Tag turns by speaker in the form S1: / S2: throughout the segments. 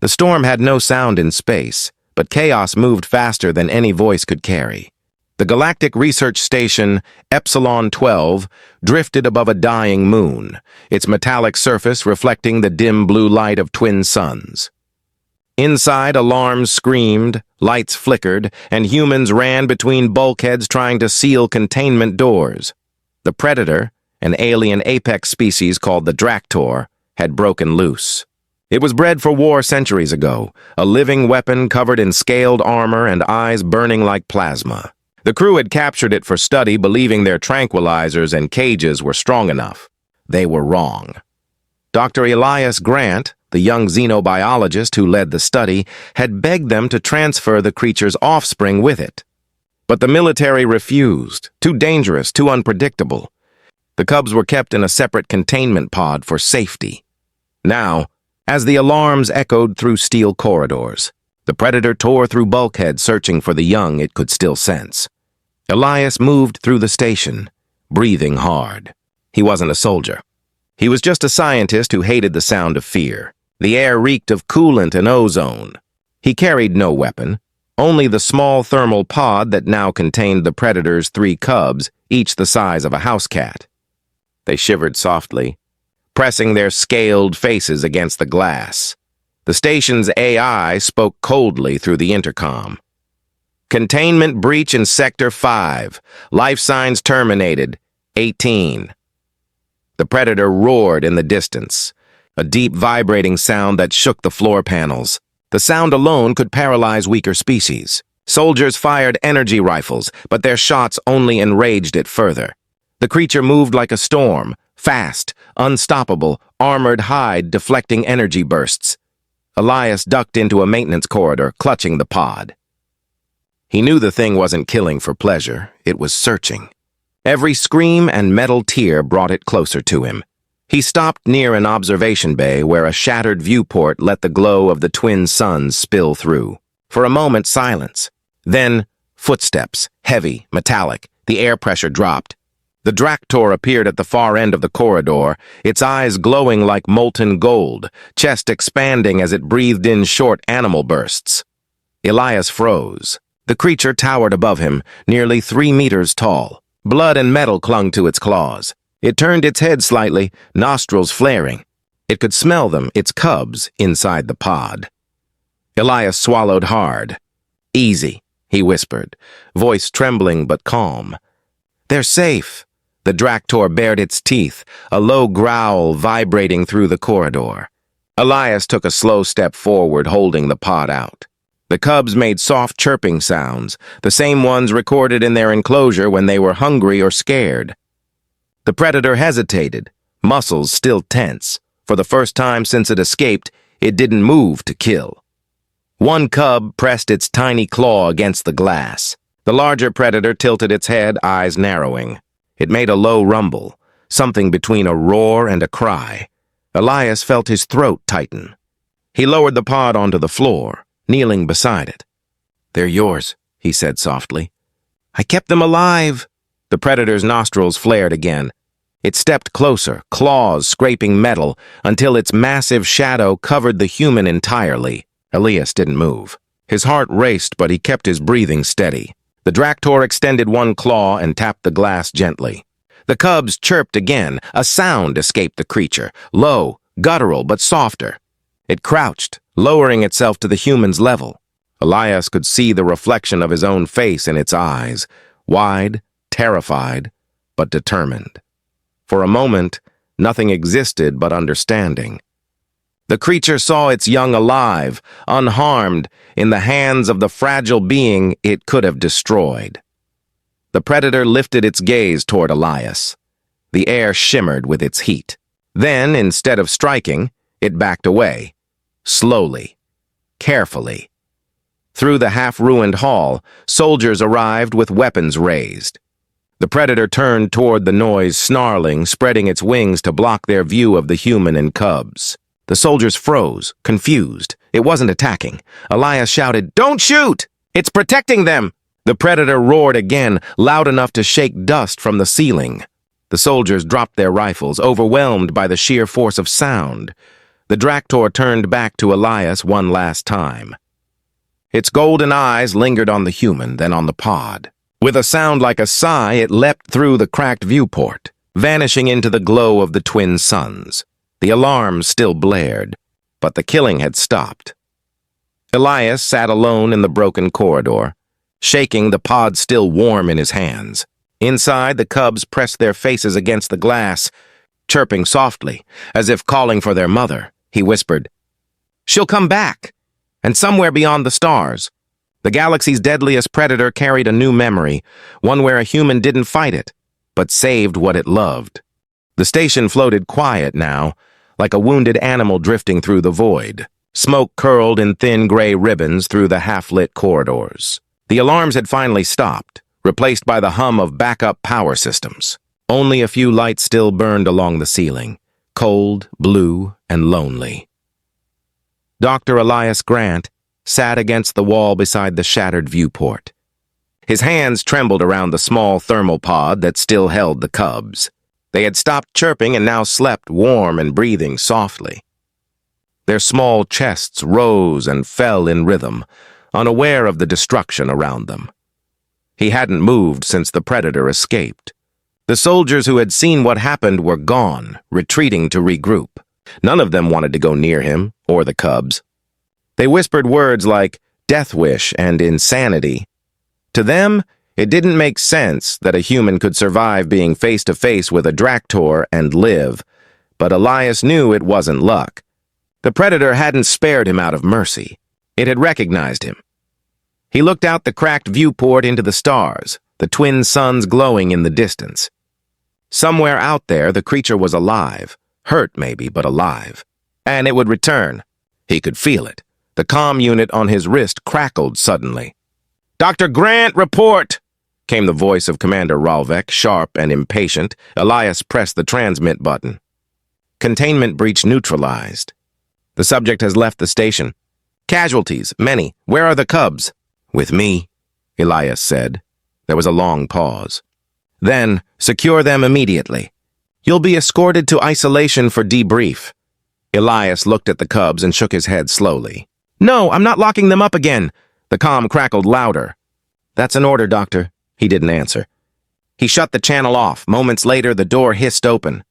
S1: The storm had no sound in space, but chaos moved faster than any voice could carry. The galactic research station, Epsilon 12, drifted above a dying moon, its metallic surface reflecting the dim blue light of twin suns. Inside, alarms screamed, lights flickered, and humans ran between bulkheads trying to seal containment doors. The Predator, an alien apex species called the Dractor, had broken loose. It was bred for war centuries ago, a living weapon covered in scaled armor and eyes burning like plasma. The crew had captured it for study, believing their tranquilizers and cages were strong enough. They were wrong. Dr. Elias Grant, the young xenobiologist who led the study, had begged them to transfer the creature's offspring with it. But the military refused. Too dangerous, too unpredictable. The cubs were kept in a separate containment pod for safety. Now, as the alarms echoed through steel corridors, the Predator tore through bulkheads searching for the young it could still sense. Elias moved through the station, breathing hard. He wasn't a soldier. He was just a scientist who hated the sound of fear. The air reeked of coolant and ozone. He carried no weapon, only the small thermal pod that now contained the Predator's 3 cubs, each the size of a house cat. They shivered softly, pressing their scaled faces against the glass. The station's AI spoke coldly through the intercom. Containment breach in Sector 5. Life signs terminated. 18. The Predator roared in the distance, a deep vibrating sound that shook the floor panels. The sound alone could paralyze weaker species. Soldiers fired energy rifles, but their shots only enraged it further. The creature moved like a storm, fast, unstoppable, armored hide deflecting energy bursts. Elias ducked into a maintenance corridor, clutching the pod. He knew the thing wasn't killing for pleasure, it was searching. Every scream and metal tear brought it closer to him. He stopped near an observation bay where a shattered viewport let the glow of the twin suns spill through. For a moment, silence. Then, footsteps, heavy, metallic. The air pressure dropped. The Dractor appeared at the far end of the corridor, its eyes glowing like molten gold, chest expanding as it breathed in short animal bursts. Elias froze. The creature towered above him, nearly 3 meters tall. Blood and metal clung to its claws. It turned its head slightly, nostrils flaring. It could smell them, its cubs, inside the pod. Elias swallowed hard. "Easy," he whispered, voice trembling but calm. "They're safe." The Dractor bared its teeth, a low growl vibrating through the corridor. Elias took a slow step forward, holding the pod out. The cubs made soft chirping sounds, the same ones recorded in their enclosure when they were hungry or scared. The Predator hesitated, muscles still tense. For the first time since it escaped, it didn't move to kill. One cub pressed its tiny claw against the glass. The larger Predator tilted its head, eyes narrowing. It made a low rumble, something between a roar and a cry. Elias felt his throat tighten. He lowered the pod onto the floor, kneeling beside it. "They're yours," he said softly. "I kept them alive." The Predator's nostrils flared again. It stepped closer, claws scraping metal, until its massive shadow covered the human entirely. Elias didn't move. His heart raced, but he kept his breathing steady. The Dractor extended one claw and tapped the glass gently. The cubs chirped again. A sound escaped the creature, low, guttural, but softer. It crouched, lowering itself to the human's level. Elias could see the reflection of his own face in its eyes, wide, terrified, but determined. For a moment, nothing existed but understanding. The creature saw its young alive, unharmed, in the hands of the fragile being it could have destroyed. The Predator lifted its gaze toward Elias. The air shimmered with its heat. Then, instead of striking, it backed away. Slowly, carefully. Through the half-ruined hall, soldiers arrived with weapons raised. The Predator turned toward the noise, snarling, spreading its wings to block their view of the human and cubs. The soldiers froze, confused. It wasn't attacking. Elias shouted, "Don't shoot! It's protecting them!" The Predator roared again, loud enough to shake dust from the ceiling. The soldiers dropped their rifles, overwhelmed by the sheer force of sound. The Dractor turned back to Elias one last time. Its golden eyes lingered on the human, then on the pod. With a sound like a sigh, it leapt through the cracked viewport, vanishing into the glow of the twin suns. The alarm still blared, but the killing had stopped. Elias sat alone in the broken corridor, shaking, the pod still warm in his hands. Inside, the cubs pressed their faces against the glass, chirping softly, as if calling for their mother. He whispered, "She'll come back, and somewhere beyond the stars." The galaxy's deadliest predator carried a new memory, one where a human didn't fight it, but saved what it loved. The station floated quiet now, like a wounded animal drifting through the void. Smoke curled in thin gray ribbons through the half-lit corridors. The alarms had finally stopped, replaced by the hum of backup power systems. Only a few lights still burned along the ceiling, cold, blue, and lonely. Dr. Elias Grant sat against the wall beside the shattered viewport. His hands trembled around the small thermal pod that still held the cubs. They had stopped chirping and now slept warm and breathing softly. Their small chests rose and fell in rhythm, unaware of the destruction around them. He hadn't moved since the predator escaped. The soldiers who had seen what happened were gone, retreating to regroup. None of them wanted to go near him or the cubs. They whispered words like death wish and insanity. To them, it didn't make sense that a human could survive being face-to-face with a Dractor and live, but Elias knew it wasn't luck. The predator hadn't spared him out of mercy. It had recognized him. He looked out the cracked viewport into the stars, the twin suns glowing in the distance. Somewhere out there, the creature was alive. Hurt, maybe, but alive. And it would return. He could feel it. The comm unit on his wrist crackled suddenly. "Dr. Grant, report!" came the voice of Commander Ralvek, sharp and impatient. Elias pressed the transmit button. Containment breach neutralized. The subject has left the station. Casualties, many. Where are the cubs? With me, Elias said. There was a long pause. Then, secure them immediately. You'll be escorted to isolation for debrief. Elias looked at the cubs and shook his head slowly. No, I'm not locking them up again. The comm crackled louder. That's an order, Doctor. He didn't answer. He shut the channel off. Moments later, the door hissed open.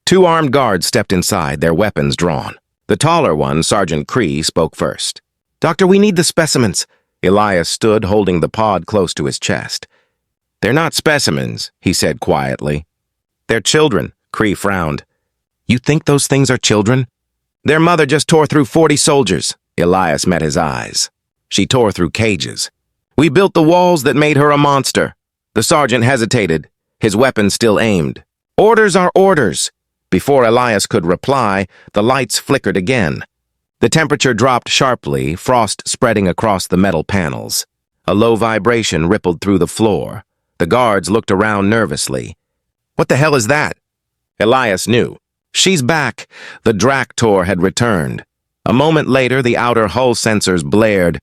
S1: 2 armed guards stepped inside, their weapons drawn. The taller one, Sergeant Cree, spoke first. Doctor, we need the specimens. Elias stood, holding the pod close to his chest. They're not specimens, he said quietly. They're children, Cree frowned. You think those things are children? Their mother just tore through 40 soldiers. Elias met his eyes. She tore through cages. We built the walls that made her a monster. The sergeant hesitated, his weapon still aimed. Orders are orders. Before Elias could reply, the lights flickered again. The temperature dropped sharply, frost spreading across the metal panels. A low vibration rippled through the floor. The guards looked around nervously. What the hell is that? Elias knew. She's back. The Dractor had returned. A moment later, the outer hull sensors blared,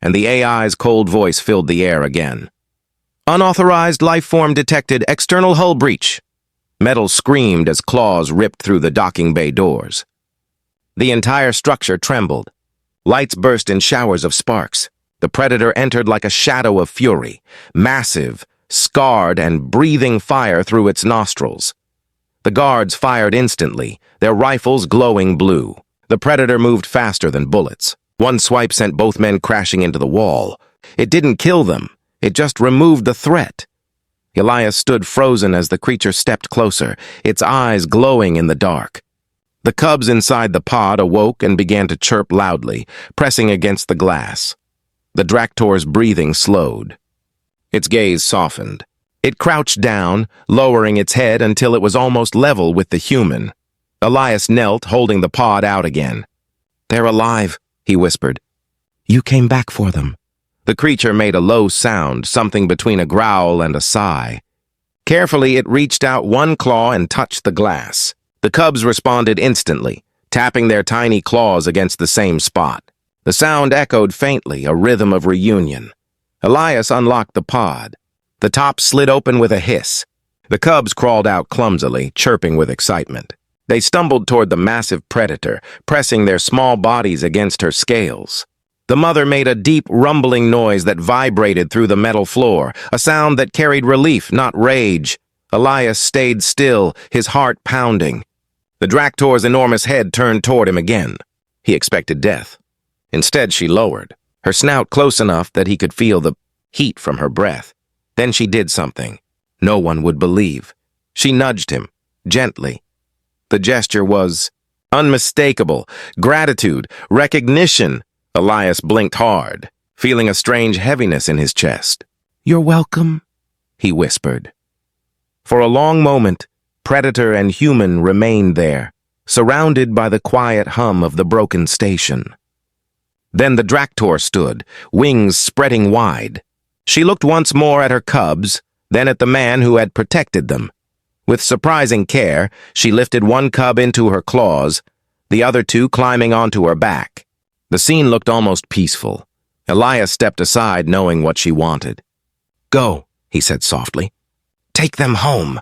S1: and the AI's cold voice filled the air again. Unauthorized life form detected. External hull breach. Metal screamed as claws ripped through the docking bay doors. The entire structure trembled. Lights burst in showers of sparks. The predator entered like a shadow of fury, massive, scarred, and breathing fire through its nostrils. The guards fired instantly, their rifles glowing blue. The predator moved faster than bullets. One swipe sent both men crashing into the wall. It didn't kill them. It just removed the threat. Elias stood frozen as the creature stepped closer, its eyes glowing in the dark. The cubs inside the pod awoke and began to chirp loudly, pressing against the glass. The Dractor's breathing slowed. Its gaze softened. It crouched down, lowering its head until it was almost level with the human. Elias knelt, holding the pod out again. They're alive, he whispered. You came back for them. The creature made a low sound, something between a growl and a sigh. Carefully, it reached out one claw and touched the glass. The cubs responded instantly, tapping their tiny claws against the same spot. The sound echoed faintly, a rhythm of reunion. Elias unlocked the pod. The top slid open with a hiss. The cubs crawled out clumsily, chirping with excitement. They stumbled toward the massive predator, pressing their small bodies against her scales. The mother made a deep, rumbling noise that vibrated through the metal floor, a sound that carried relief, not rage. Elias stayed still, his heart pounding. The Dractor's enormous head turned toward him again. He expected death. Instead, she lowered, her snout close enough that he could feel the heat from her breath. Then she did something no one would believe. She nudged him, gently. The gesture was unmistakable. Gratitude, recognition. Elias blinked hard, feeling a strange heaviness in his chest. "You're welcome," he whispered. For a long moment, predator and human remained there, surrounded by the quiet hum of the broken station. Then the Dractor stood, wings spreading wide. She looked once more at her cubs, then at the man who had protected them. With surprising care, she lifted one cub into her claws, the other two climbing onto her back. The scene looked almost peaceful. Elias stepped aside, knowing what she wanted. "Go," he said softly. "Take them home."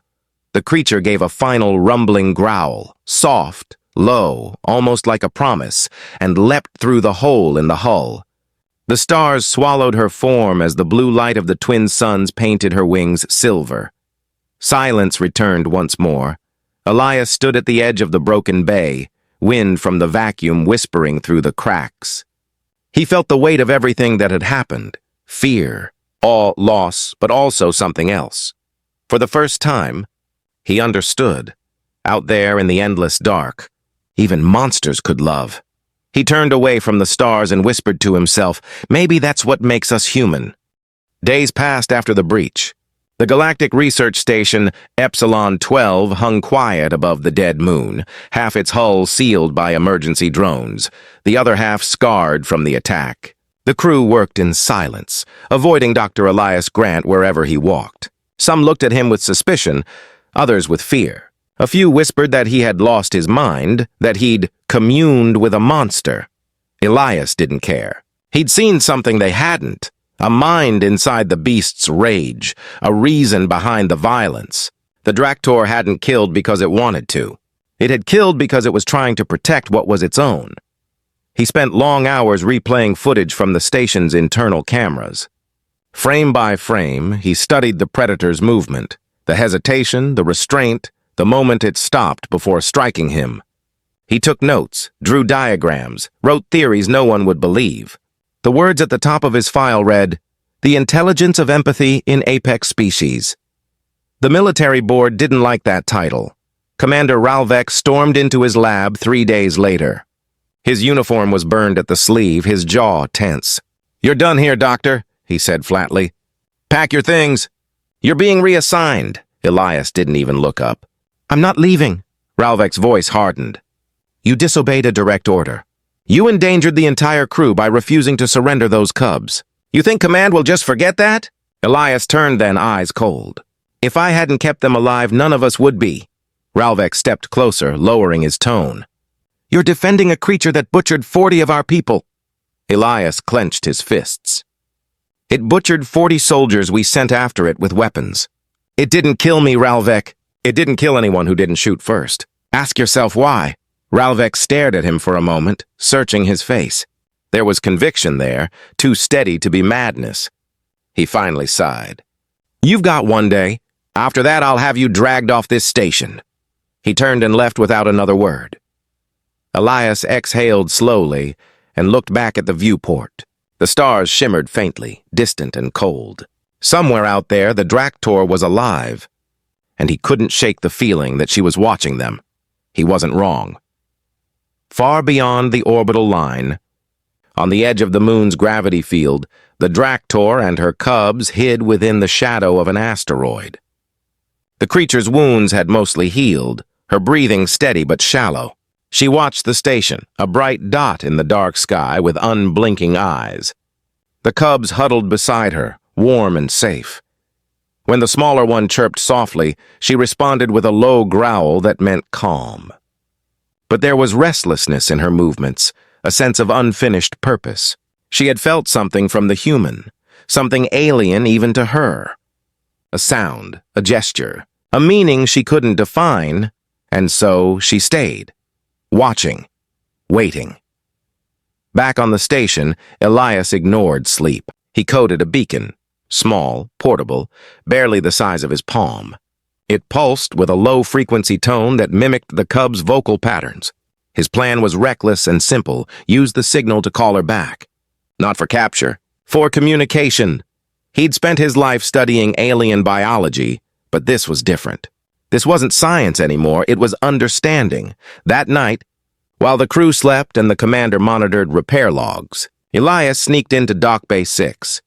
S1: The creature gave a final rumbling growl, soft, low, almost like a promise, and leapt through the hole in the hull. The stars swallowed her form as the blue light of the twin suns painted her wings silver. Silence returned once more. Elias stood at the edge of the broken bay, wind from the vacuum whispering through the cracks. He felt the weight of everything that had happened. Fear, awe, loss, but also something else. For the first time, he understood. Out there in the endless dark, even monsters could love. He turned away from the stars and whispered to himself, maybe that's what makes us human. Days passed after the breach. The galactic research station, Epsilon 12, hung quiet above the dead moon, half its hull sealed by emergency drones, the other half scarred from the attack. The crew worked in silence, avoiding Dr. Elias Grant wherever he walked. Some looked at him with suspicion, others with fear. A few whispered that he had lost his mind, that he'd communed with a monster. Elias didn't care. He'd seen something they hadn't. A mind inside the beast's rage, a reason behind the violence. The Dractor hadn't killed because it wanted to. It had killed because it was trying to protect what was its own. He spent long hours replaying footage from the station's internal cameras. Frame by frame, he studied the predator's movement, the hesitation, the restraint, the moment it stopped before striking him. He took notes, drew diagrams, wrote theories no one would believe. The words at the top of his file read, "The intelligence of empathy in apex species." The military board didn't like that title. Commander Ralvek stormed into his lab 3 days later. His uniform was burned at the sleeve, his jaw tense. "You're done here, Doctor," he said flatly. "Pack your things. You're being reassigned." Elias didn't even look up. "I'm not leaving." Ralvek's voice hardened. "You disobeyed a direct order. You endangered the entire crew by refusing to surrender those cubs. You think Command will just forget that?" Elias turned then, eyes cold. "If I hadn't kept them alive, none of us would be." Ralvek stepped closer, lowering his tone. "You're defending a creature that butchered 40 of our people." Elias clenched his fists. "It butchered 40 soldiers we sent after it with weapons. It didn't kill me, Ralvek. It didn't kill anyone who didn't shoot first. Ask yourself why." Ralvek stared at him for a moment, searching his face. There was conviction there, too steady to be madness. He finally sighed. "You've got one day. After that, I'll have you dragged off this station." He turned and left without another word. Elias exhaled slowly and looked back at the viewport. The stars shimmered faintly, distant and cold. Somewhere out there, the Dractor was alive, and he couldn't shake the feeling that she was watching them. He wasn't wrong. Far beyond the orbital line, on the edge of the moon's gravity field, the Dractor and her cubs hid within the shadow of an asteroid. The creature's wounds had mostly healed, her breathing steady but shallow. She watched the station, a bright dot in the dark sky with unblinking eyes. The cubs huddled beside her, warm and safe. When the smaller one chirped softly, she responded with a low growl that meant calm. But there was restlessness in her movements, a sense of unfinished purpose. She had felt something from the human, something alien even to her. A sound, a gesture, a meaning she couldn't define, And so she stayed, watching, waiting. Back on the station, Elias ignored sleep. He coded a beacon, small, portable, barely the size of his palm. It pulsed with a low-frequency tone that mimicked the cub's vocal patterns. His plan was reckless and simple. Use the signal to call her back. Not for capture, for communication. He'd spent his life studying alien biology, but this was different. This wasn't science anymore, it was understanding. That night, while the crew slept and the commander monitored repair logs, Elias sneaked into Dock Bay 6.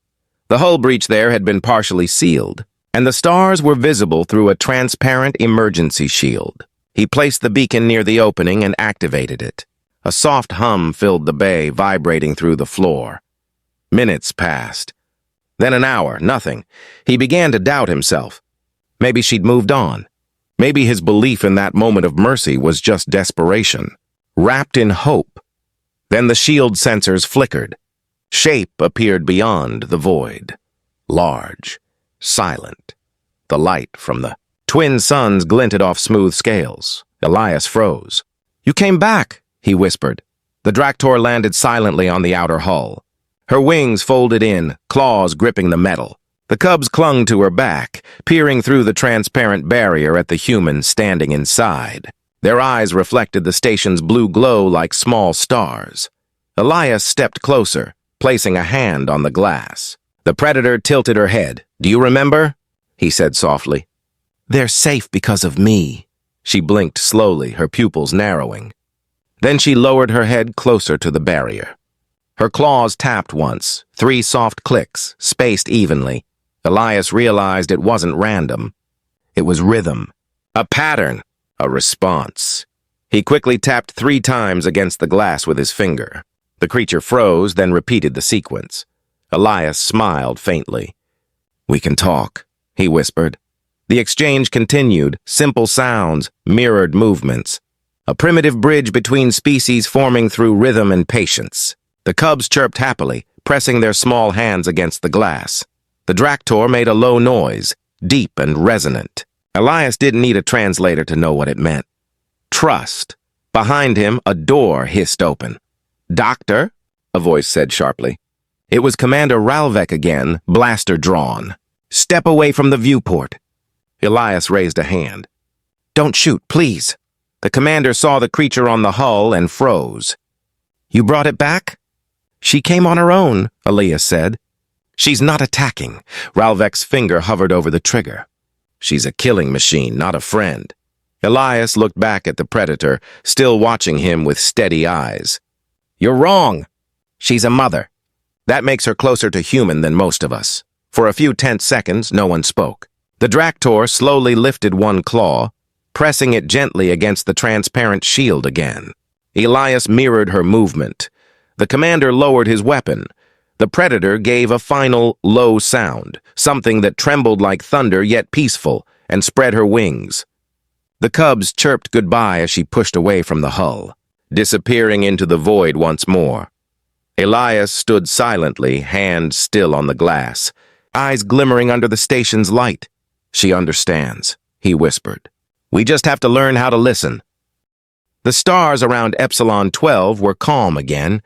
S1: The hull breach there had been partially sealed, and the stars were visible through a transparent emergency shield. He placed the beacon near the opening and activated it. A soft hum filled the bay, vibrating through the floor. Minutes passed. Then an hour, nothing. He began to doubt himself. Maybe she'd moved on. Maybe his belief in that moment of mercy was just desperation, wrapped in hope. Then the shield sensors flickered. Shape appeared beyond the void. Large, silent. The light from the twin suns glinted off smooth scales. Elias froze. "You came back," he whispered. The Dractor landed silently on the outer hull. Her wings folded in, claws gripping the metal. The cubs clung to her back, peering through the transparent barrier at the humans standing inside. Their eyes reflected the station's blue glow like small stars. Elias stepped closer, placing a hand on the glass. The Predator tilted her head. "Do you remember?" he said softly. "They're safe because of me." She blinked slowly, her pupils narrowing. Then she lowered her head closer to the barrier. Her claws tapped once, 3 soft clicks, spaced evenly. Elias realized it wasn't random. It was rhythm. A pattern. A response. He quickly tapped 3 times against the glass with his finger. The creature froze, then repeated the sequence. Elias smiled faintly. "We can talk," he whispered. The exchange continued, simple sounds, mirrored movements. A primitive bridge between species forming through rhythm and patience. The cubs chirped happily, pressing their small hands against the glass. The Dractor made a low noise, deep and resonant. Elias didn't need a translator to know what it meant. Trust. Behind him, a door hissed open. "Doctor?" a voice said sharply. It was Commander Ralvek again, blaster drawn. "Step away from the viewport." Elias raised a hand. "Don't shoot, please." The commander saw the creature on the hull and froze. "You brought it back?" "She came on her own," Elias said. "She's not attacking." Ralvek's finger hovered over the trigger. "She's a killing machine, not a friend." Elias looked back at the Predator, still watching him with steady eyes. "You're wrong. She's a mother. That makes her closer to human than most of us." For a few tense seconds, no one spoke. The Dractor slowly lifted one claw, pressing it gently against the transparent shield again. Elias mirrored her movement. The commander lowered his weapon. The Predator gave a final, low sound, something that trembled like thunder yet peaceful, and spread her wings. The cubs chirped goodbye as she pushed away from the hull, disappearing into the void once more. Elias stood silently, hand still on the glass, eyes glimmering under the station's light. "She understands," he whispered. "We just have to learn how to listen." The stars around Epsilon 12 were calm again,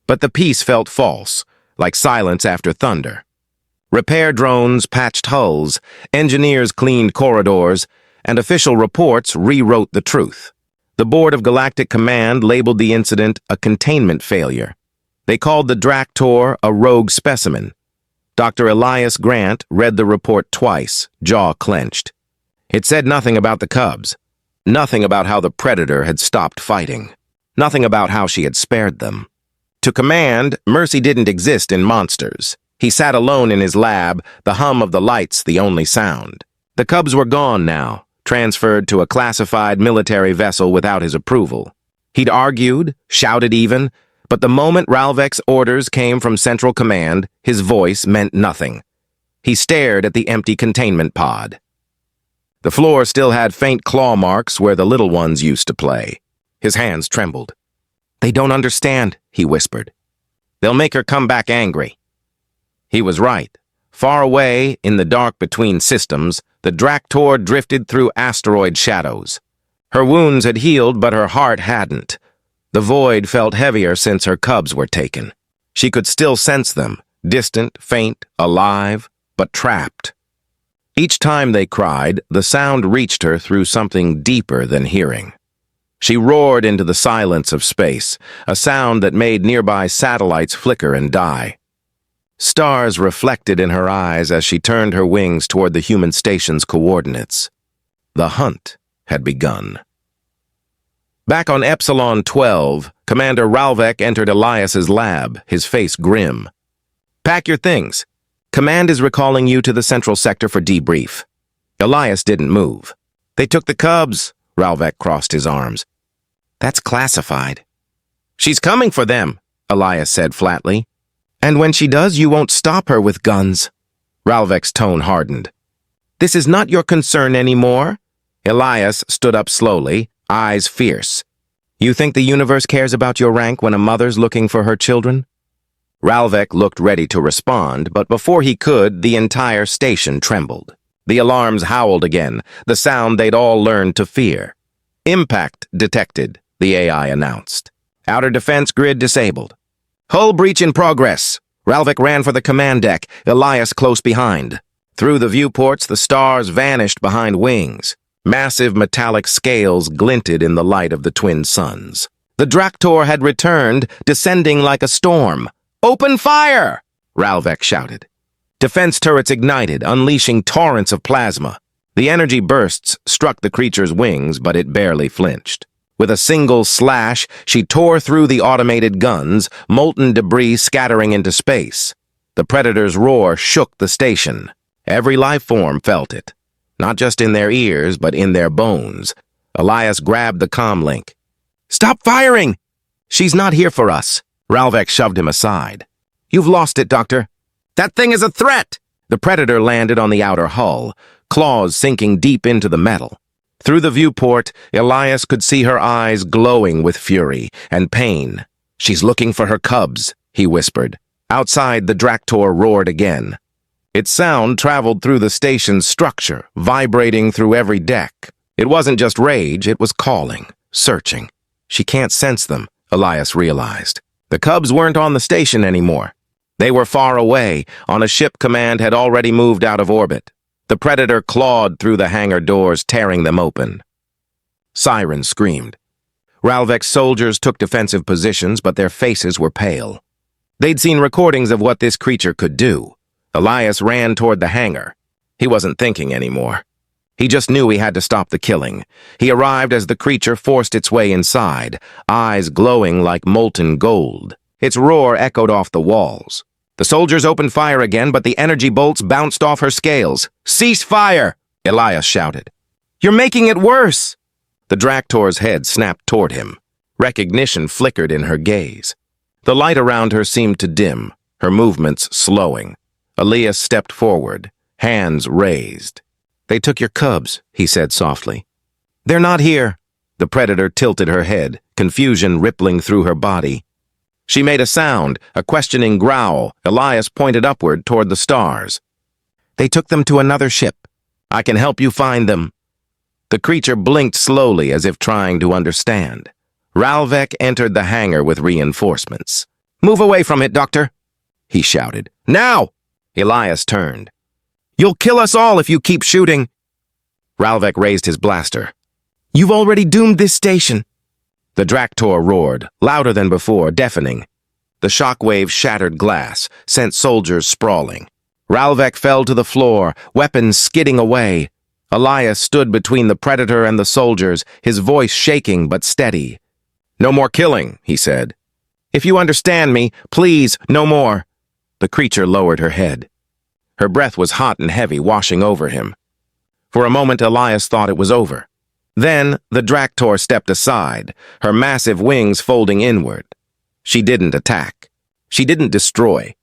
S1: but the peace felt false, like silence after thunder. Repair drones patched hulls, engineers cleaned corridors, and official reports rewrote the truth. The Board of Galactic Command labeled the incident a containment failure. They called the Dractor a rogue specimen. Dr. Elias Grant read the report twice, jaw clenched. It said nothing about the cubs, nothing about how the Predator had stopped fighting, nothing about how she had spared them. To Command, mercy didn't exist in monsters. He sat alone in his lab, the hum of the lights the only sound. The cubs were gone now, transferred to a classified military vessel without his approval. He'd argued, shouted even, but the moment Ralvek's orders came from Central Command, his voice meant nothing. He stared at the empty containment pod. The floor still had faint claw marks where the little ones used to play. His hands trembled. "They don't understand," he whispered. "They'll make her come back angry." He was right. Far away, in the dark between systems, the Dractor drifted through asteroid shadows. Her wounds had healed, but her heart hadn't. The void felt heavier since her cubs were taken. She could still sense them, distant, faint, alive, but trapped. Each time they cried, the sound reached her through something deeper than hearing. She roared into the silence of space, a sound that made nearby satellites flicker and die. Stars reflected in her eyes as she turned her wings toward the human station's coordinates. The hunt had begun. Back on Epsilon 12, Commander Ralvek entered Elias's lab, his face grim. "Pack your things. Command is recalling you to the central sector for debrief." Elias didn't move. "They took the cubs." Ralvek crossed his arms. "That's classified." "She's coming for them," Elias said flatly. "And when she does, you won't stop her with guns." Ralvek's tone hardened. "This is not your concern anymore." Elias stood up slowly, eyes fierce. "You think the universe cares about your rank when a mother's looking for her children?" Ralvek looked ready to respond, but before he could, the entire station trembled. The alarms howled again, the sound they'd all learned to fear. "Impact detected," the AI announced. "Outer defense grid disabled." "Hull breach in progress." Ralvek ran for the command deck, Elias close behind. Through the viewports, the stars vanished behind wings. Massive metallic scales glinted in the light of the twin suns. The Draktor had returned, descending like a storm. "Open fire!" Ralvek shouted. Defense turrets ignited, unleashing torrents of plasma. The energy bursts struck the creature's wings, but it barely flinched. With a single slash, she tore through the automated guns, molten debris scattering into space. The Predator's roar shook the station. Every life form felt it. Not just in their ears, but in their bones. Elias grabbed the comlink. "Stop firing!" "She's not here for us." Ralvek shoved him aside. "You've lost it, Doctor." "That thing is a threat!" The Predator landed on the outer hull, claws sinking deep into the metal. Through the viewport, Elias could see her eyes glowing with fury and pain. "She's looking for her cubs," he whispered. Outside, the Draktor roared again. Its sound traveled through the station's structure, vibrating through every deck. It wasn't just rage, it was calling, searching. She can't sense them, Elias realized. The cubs weren't on the station anymore. They were far away, on a ship Command had already moved out of orbit. The Predator clawed through the hangar doors, tearing them open. Sirens screamed. Ralvek's soldiers took defensive positions, but their faces were pale. They'd seen recordings of what this creature could do. Elias ran toward the hangar. He wasn't thinking anymore. He just knew he had to stop the killing. He arrived as the creature forced its way inside, eyes glowing like molten gold. Its roar echoed off the walls. The soldiers opened fire again, but the energy bolts bounced off her scales. "Cease fire!" Elias shouted. "You're making it worse!" The Draktor's head snapped toward him. Recognition flickered in her gaze. The light around her seemed to dim, her movements slowing. Elias stepped forward, hands raised. "They took your cubs," he said softly. "They're not here." The Predator tilted her head, confusion rippling through her body. She made a sound, a questioning growl. Elias pointed upward toward the stars. "They took them to another ship. I can help you find them." The creature blinked slowly as if trying to understand. Ralvek entered the hangar with reinforcements. "Move away from it, Doctor," he shouted. "Now!" Elias turned. "You'll kill us all if you keep shooting." Ralvek raised his blaster. "You've already doomed this station." The Draktor roared, louder than before, deafening. The shockwave shattered glass, sent soldiers sprawling. Ralvek fell to the floor, weapons skidding away. Elias stood between the Predator and the soldiers, his voice shaking but steady. "No more killing," he said. "If you understand me, please, no more." The creature lowered her head. Her breath was hot and heavy, washing over him. For a moment, Elias thought it was over. Then, the Draktor stepped aside, her massive wings folding inward. She didn't attack. She didn't destroy.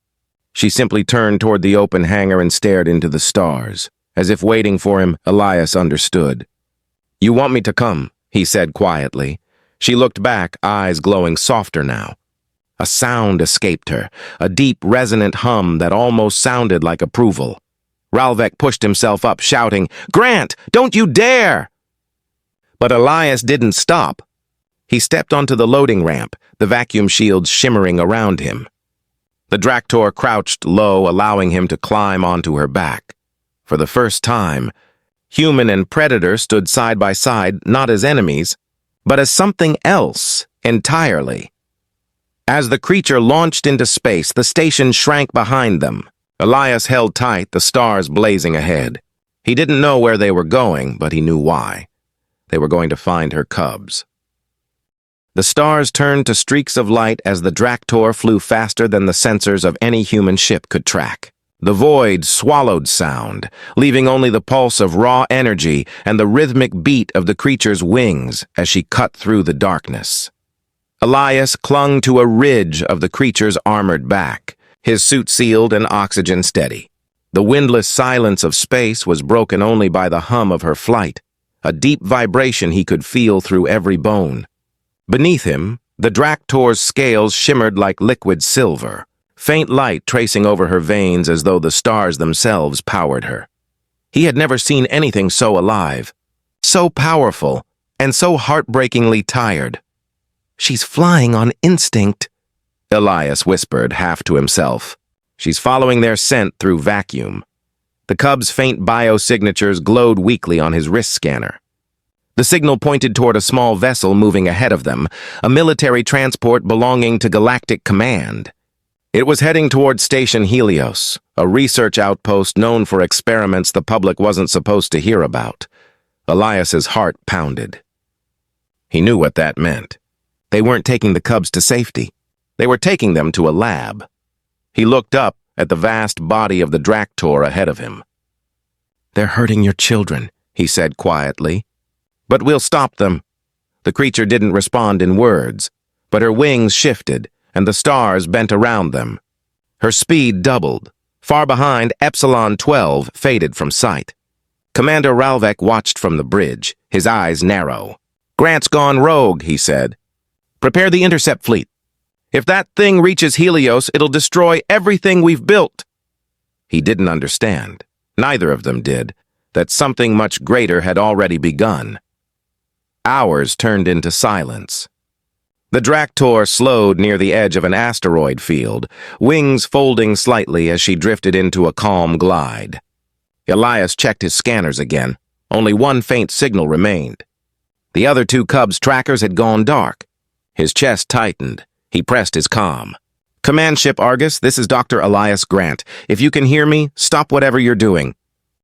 S1: She simply turned toward the open hangar and stared into the stars. As if waiting for him, Elias understood. "You want me to come," he said quietly. She looked back, eyes glowing softer now. A sound escaped her, a deep, resonant hum that almost sounded like approval. Ralvek pushed himself up, shouting, "Grant, don't you dare!" But Elias didn't stop. He stepped onto the loading ramp, the vacuum shields shimmering around him. The Dractor crouched low, allowing him to climb onto her back. For the first time, human and predator stood side by side, not as enemies, but as something else entirely. As the creature launched into space, the station shrank behind them. Elias held tight, the stars blazing ahead. He didn't know where they were going, but he knew why. They were going to find her cubs. The stars turned to streaks of light as the Dractor flew faster than the sensors of any human ship could track. The void swallowed sound, leaving only the pulse of raw energy and the rhythmic beat of the creature's wings as she cut through the darkness. Elias clung to a ridge of the creature's armored back, his suit sealed and oxygen steady. The windless silence of space was broken only by the hum of her flight, a deep vibration he could feel through every bone. Beneath him, the Dractor's scales shimmered like liquid silver, faint light tracing over her veins as though the stars themselves powered her. He had never seen anything so alive, so powerful, and so heartbreakingly tired. "She's flying on instinct," Elias whispered, half to himself. "She's following their scent through vacuum." The cub's faint biosignatures glowed weakly on his wrist scanner. The signal pointed toward a small vessel moving ahead of them, a military transport belonging to Galactic Command. It was heading toward Station Helios, a research outpost known for experiments the public wasn't supposed to hear about. Elias's heart pounded. He knew what that meant. They weren't taking the cubs to safety. They were taking them to a lab. He looked up at the vast body of the Dractor ahead of him. "They're hurting your children," he said quietly. "But we'll stop them." The creature didn't respond in words, but her wings shifted and the stars bent around them. Her speed doubled. Far behind, Epsilon 12 faded from sight. Commander Ralvek watched from the bridge, his eyes narrow. "Grant's gone rogue," he said. "Prepare the intercept fleet. If that thing reaches Helios, it'll destroy everything we've built." He didn't understand, neither of them did, that something much greater had already begun. Hours turned into silence. The Dractor slowed near the edge of an asteroid field, wings folding slightly as she drifted into a calm glide. Elias checked his scanners again. Only one faint signal remained. The other two cubs' trackers had gone dark. His chest tightened. He pressed his comm. "Command Ship Argus, this is Dr. Elias Grant. If you can hear me, stop whatever you're doing.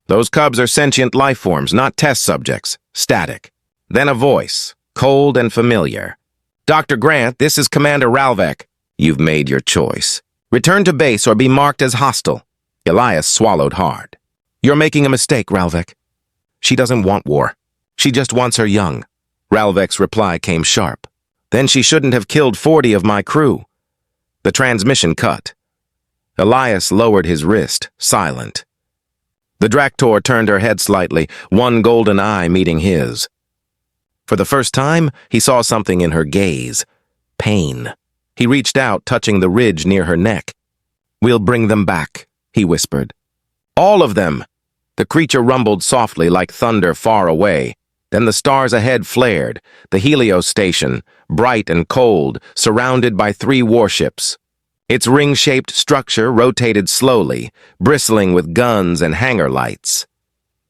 S1: Those cubs are sentient life forms, not test subjects. Static." Then a voice, cold and familiar. "Dr. Grant, this is Commander Ralvek. You've made your choice. Return to base or be marked as hostile." Elias swallowed hard. "You're making a mistake, Ralvek. She doesn't want war. She just wants her young." Ralvek's reply came sharp. "Then she shouldn't have killed 40 of my crew." The transmission cut. Elias lowered his wrist, silent. The Dractor turned her head slightly, one golden eye meeting his. For the first time, he saw something in her gaze. Pain. He reached out, touching the ridge near her neck. "We'll bring them back," he whispered. "All of them!" The creature rumbled softly like thunder far away. Then the stars ahead flared, the Helios station, bright and cold, surrounded by 3 warships. Its ring-shaped structure rotated slowly, bristling with guns and hangar lights.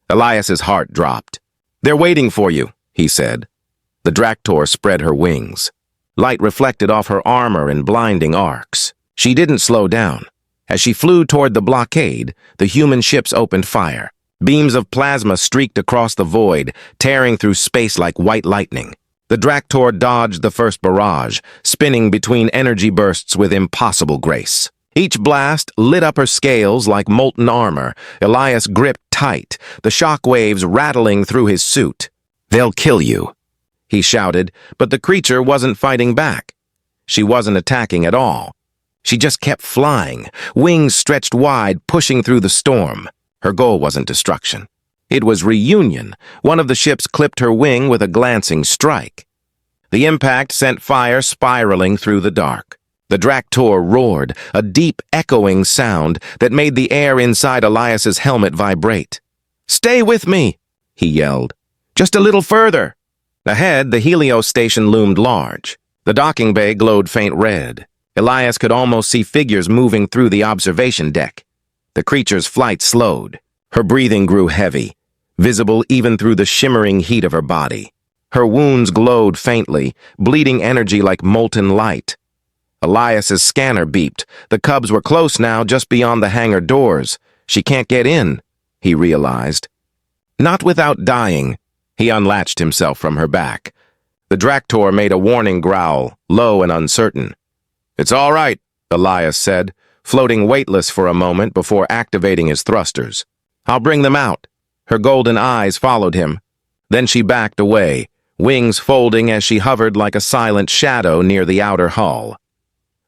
S1: Elias's heart dropped. "They're waiting for you," he said. The Dractor spread her wings. Light reflected off her armor in blinding arcs. She didn't slow down. As she flew toward the blockade, the human ships opened fire. Beams of plasma streaked across the void, tearing through space like white lightning. The Dractor dodged the first barrage, spinning between energy bursts with impossible grace. Each blast lit up her scales like molten armor. Elias gripped tight, the shock waves rattling through his suit. "They'll kill you," he shouted, but the creature wasn't fighting back. She wasn't attacking at all. She just kept flying, wings stretched wide, pushing through the storm. Her goal wasn't destruction. It was reunion. One of the ships clipped her wing with a glancing strike. The impact sent fire spiraling through the dark. The Dractor roared, a deep, echoing sound that made the air inside Elias's helmet vibrate. "Stay with me," he yelled. "Just a little further." Ahead, the Helios station loomed large. The docking bay glowed faint red. Elias could almost see figures moving through the observation deck. The creature's flight slowed. Her breathing grew heavy, visible even through the shimmering heat of her body. Her wounds glowed faintly, bleeding energy like molten light. Elias's scanner beeped. The cubs were close now, just beyond the hangar doors. She can't get in, he realized. Not without dying. He unlatched himself from her back. The Dractor made a warning growl, low and uncertain. "It's all right," Elias said, floating weightless for a moment before activating his thrusters. "I'll bring them out." Her golden eyes followed him. Then she backed away, wings folding as she hovered like a silent shadow near the outer hull.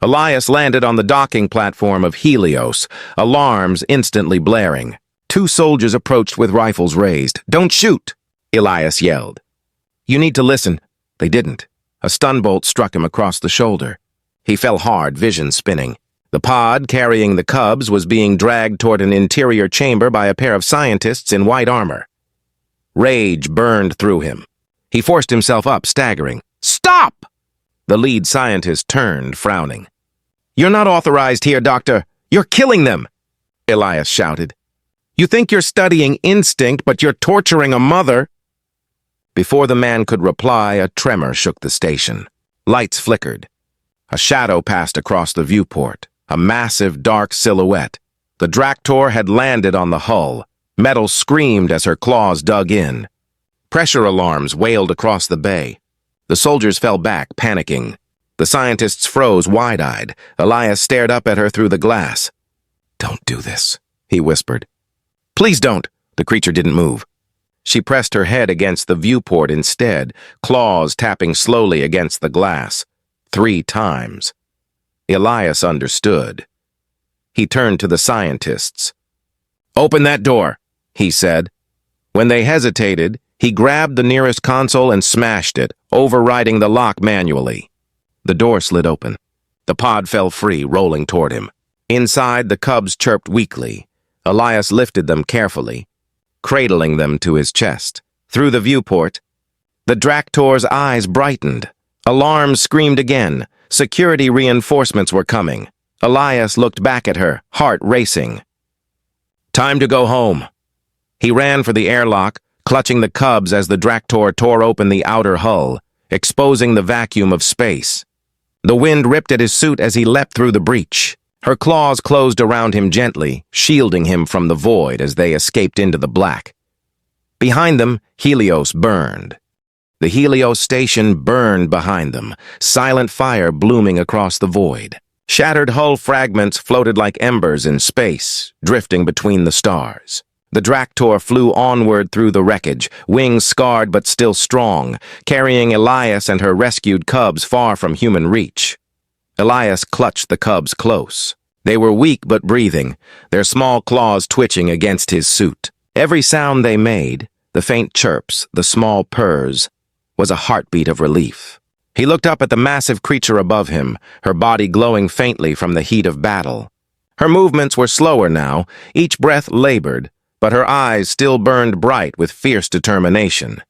S1: Elias landed on the docking platform of Helios, alarms instantly blaring. Two soldiers approached with rifles raised. "Don't shoot!" Elias yelled. "You need to listen." They didn't. A stun bolt struck him across the shoulder. He fell hard, vision spinning. The pod carrying the cubs was being dragged toward an interior chamber by a pair of scientists in white armor. Rage burned through him. He forced himself up, staggering. "Stop!" The lead scientist turned, frowning. "You're not authorized here, Doctor. You're killing them!" Elias shouted. "You think you're studying instinct, but you're torturing a mother." Before the man could reply, a tremor shook the station. Lights flickered. A shadow passed across the viewport, a massive, dark silhouette. The Dractor had landed on the hull. Metal screamed as her claws dug in. Pressure alarms wailed across the bay. The soldiers fell back, panicking. The scientists froze, wide-eyed. Elias stared up at her through the glass. "Don't do this," he whispered. "Please don't." The creature didn't move. She pressed her head against the viewport instead, claws tapping slowly against the glass. 3 times. Elias understood. He turned to the scientists. "Open that door," he said. When they hesitated, he grabbed the nearest console and smashed it, overriding the lock manually. The door slid open. The pod fell free, rolling toward him. Inside, the cubs chirped weakly. Elias lifted them carefully, cradling them to his chest. Through the viewport, the Dractor's eyes brightened. Alarms screamed again. Security reinforcements were coming. Elias looked back at her, heart racing. "Time to go home." He ran for the airlock, clutching the cubs as the Dractor tore open the outer hull, exposing the vacuum of space. The wind ripped at his suit as he leapt through the breach. Her claws closed around him gently, shielding him from the void as they escaped into the black. Behind them, Helios burned. The Helios station burned behind them, silent fire blooming across the void. Shattered hull fragments floated like embers in space, drifting between the stars. The Dractor flew onward through the wreckage, wings scarred but still strong, carrying Elias and her rescued cubs far from human reach. Elias clutched the cubs close. They were weak but breathing, their small claws twitching against his suit. Every sound they made, the faint chirps, the small purrs, was a heartbeat of relief. He looked up at the massive creature above him, her body glowing faintly from the heat of battle. Her movements were slower now, each breath labored, but her eyes still burned bright with fierce determination.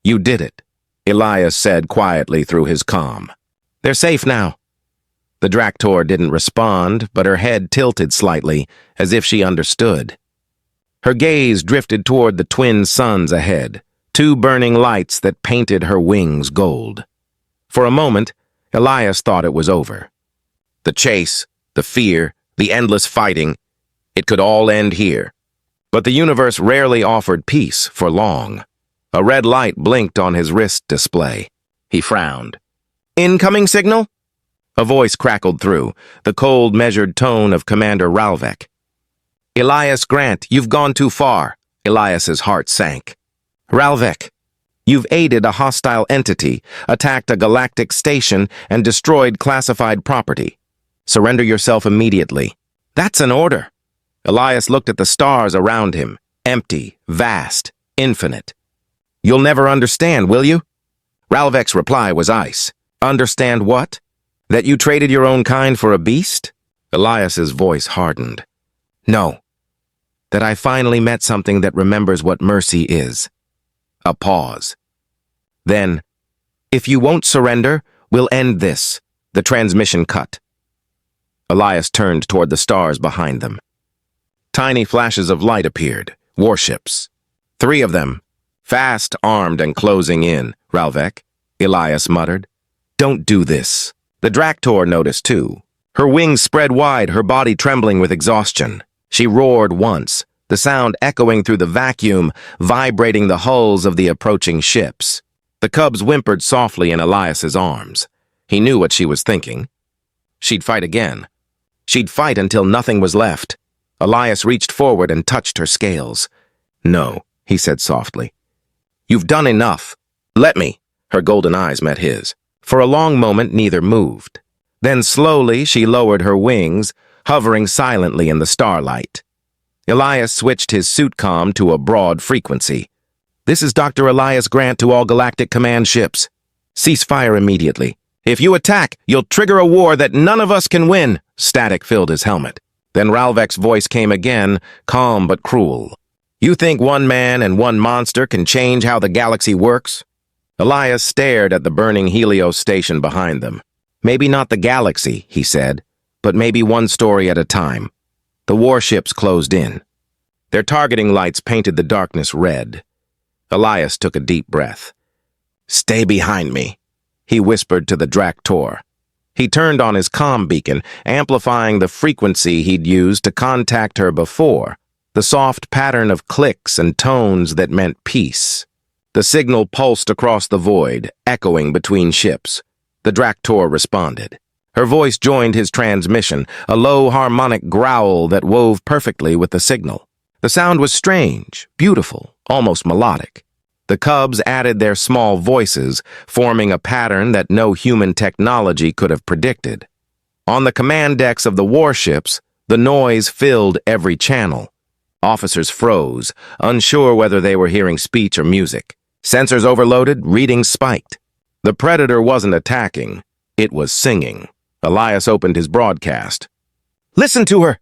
S1: "You did it," Elias said quietly through his calm. "They're safe now." The Dractor didn't respond, but her head tilted slightly, as if she understood. Her gaze drifted toward the twin suns ahead, 2 burning lights that painted her wings gold. For a moment, Elias thought it was over. The chase, the fear, the endless fighting, it could all end here. But the universe rarely offered peace for long. A red light blinked on his wrist display. He frowned. "Incoming signal?" A voice crackled through, the cold, measured tone of Commander Ralvek. "Elias Grant, you've gone too far." Elias's heart sank. "Ralvek, you've aided a hostile entity, attacked a galactic station, and destroyed classified property. Surrender yourself immediately." "That's an order." Elias looked at the stars around him, empty, vast, infinite. "You'll never understand, will you?" Ralvek's reply was ice. "Understand what? That you traded your own kind for a beast?" Elias's voice hardened. "No. That I finally met something that remembers what mercy is." A pause. Then, If you won't surrender, we'll end this. The transmission cut. Elias turned toward the stars behind them. Tiny flashes of light appeared. Warships. 3 of them. Fast, armed, and closing in. Ralvek, Elias muttered. Don't do this. The Draktor noticed too. Her wings spread wide, her body trembling with exhaustion. She roared once, the sound echoing through the vacuum, vibrating the hulls of the approaching ships. The cubs whimpered softly in Elias's arms. He knew what she was thinking. She'd fight again. She'd fight until nothing was left. Elias reached forward and touched her scales. No, he said softly. You've done enough. Let me. Her golden eyes met his. For a long moment, neither moved. Then slowly she lowered her wings, hovering silently in the starlight. Elias switched his suit comm to a broad frequency. This is Dr. Elias Grant to all galactic command ships. Cease fire immediately. If you attack, you'll trigger a war that none of us can win. Static filled his helmet. Then Ralvek's voice came again, calm but cruel. You think one man and one monster can change how the galaxy works? Elias stared at the burning Helios station behind them. Maybe not the galaxy, he said, but maybe one story at a time. The warships closed in. Their targeting lights painted the darkness red. Elias took a deep breath. Stay behind me, he whispered to the Draktor. He turned on his comm beacon, amplifying the frequency he'd used to contact her before, the soft pattern of clicks and tones that meant peace. The signal pulsed across the void, echoing between ships. The Draktor responded. Her voice joined his transmission, a low harmonic growl that wove perfectly with the signal. The sound was strange, beautiful, almost melodic. The cubs added their small voices, forming a pattern that no human technology could have predicted. On the command decks of the warships, the noise filled every channel. Officers froze, unsure whether they were hearing speech or music. Sensors overloaded, readings spiked. The predator wasn't attacking, it was singing. Elias opened his broadcast. Listen to her!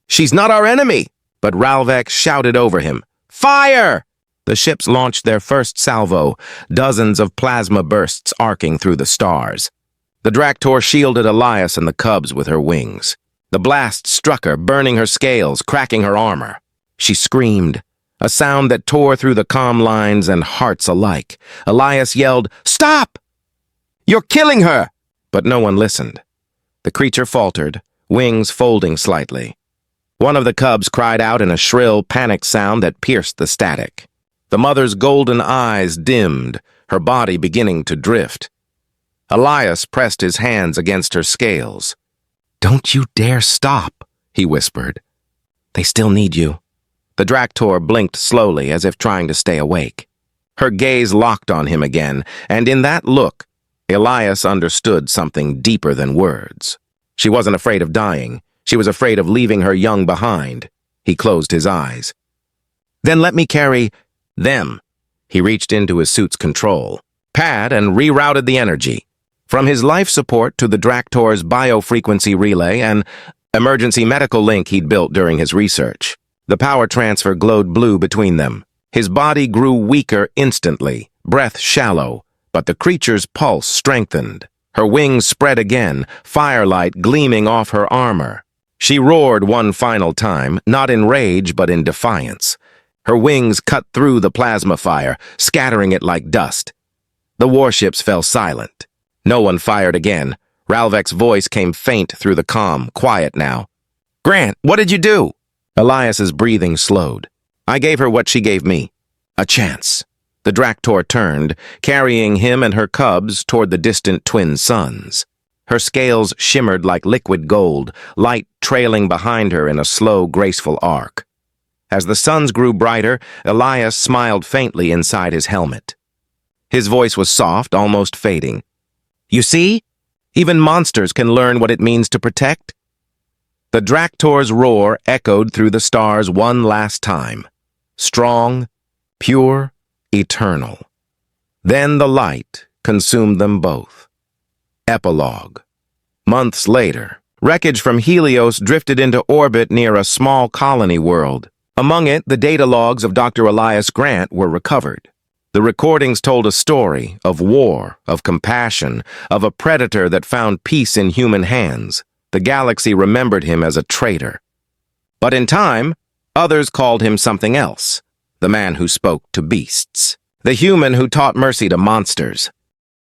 S1: She's not our enemy! But Ralvek shouted over him. Fire! The ships launched their first salvo, dozens of plasma bursts arcing through the stars. The Draktor shielded Elias and the cubs with her wings. The blast struck her, burning her scales, cracking her armor. She screamed, a sound that tore through the comm lines and hearts alike. Elias yelled, Stop! You're killing her! But no one listened. The creature faltered, wings folding slightly. One of the cubs cried out in a shrill, panicked sound that pierced the static. The mother's golden eyes dimmed, her body beginning to drift. Elias pressed his hands against her scales. Don't you dare stop, he whispered. They still need you. The Draktor blinked slowly as if trying to stay awake. Her gaze locked on him again, and in that look, Elias understood something deeper than words. She wasn't afraid of dying. She was afraid of leaving her young behind. He closed his eyes. Then let me carry them. He reached into his suit's control pad and rerouted the energy. From his life support to the Draktor's biofrequency relay and emergency medical link he'd built during his research. The power transfer glowed blue between them. His body grew weaker instantly, breath shallow, but the creature's pulse strengthened. Her wings spread again, firelight gleaming off her armor. She roared one final time, not in rage but in defiance. Her wings cut through the plasma fire, scattering it like dust. The warships fell silent. No one fired again. Ralvek's voice came faint through the comm, quiet now. Grant, what did you do? Elias's breathing slowed. I gave her what she gave me. A chance. The Draktor turned, carrying him and her cubs toward the distant twin suns. Her scales shimmered like liquid gold, light trailing behind her in a slow, graceful arc. As the suns grew brighter, Elias smiled faintly inside his helmet. His voice was soft, almost fading. You see? Even monsters can learn what it means to protect. The Draktor's roar echoed through the stars one last time. Strong, pure, eternal. Then the light consumed them both. Epilogue. Months later, wreckage from Helios drifted into orbit near a small colony world. Among it, the data logs of Dr. Elias Grant were recovered. The recordings told a story of war, of compassion, of a predator that found peace in human hands. The galaxy remembered him as a traitor. But in time, others called him something else. The man who spoke to beasts. The human who taught mercy to monsters.